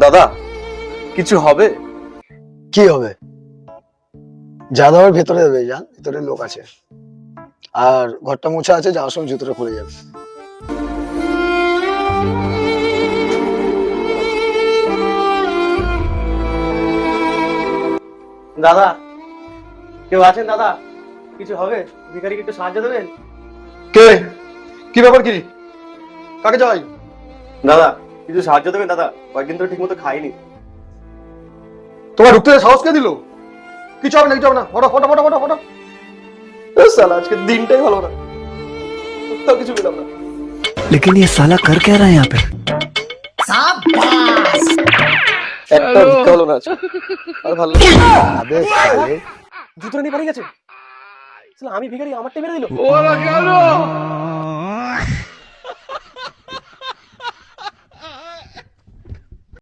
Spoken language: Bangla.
দাদা কিছু হবে? কি হবে? যা দেওয়ার ভেতরে দেবে, যান, ভেতরে লোক আছে। আর ঘরটা মোছা আছে, যাওয়ার সময় জুতোটা খুলে যাবে। দাদা কেউ আছেন? দাদা কিছু হবে? ভিখারিকে একটু সাহায্য দেবেন? কে? কি ব্যাপার? কি কাকে চাই? দাদা কিছু সাহায্য দেবেন দাদা, কয়েকদিন ধরে ঠিক মতো খাইনি। তোমার ঢুকতে সাহস কে দিল? কিছু হবে না, কিছু হবে না, photo photo photo photo photo. সালা আজকে দিনটাই ভালো না, কোথাও কিছু পেলাম না। लेकिन ये साला कर क्या रहा है यहाँ पे? একটা ভিক্ষা হলো না আজকে, আর ভালো লাগছে না। আবে সালে, জুতোটা নিয়ে পালিয়ে গেছে। সালা আমি ভিখারি, আমারটাই মেরে দিল।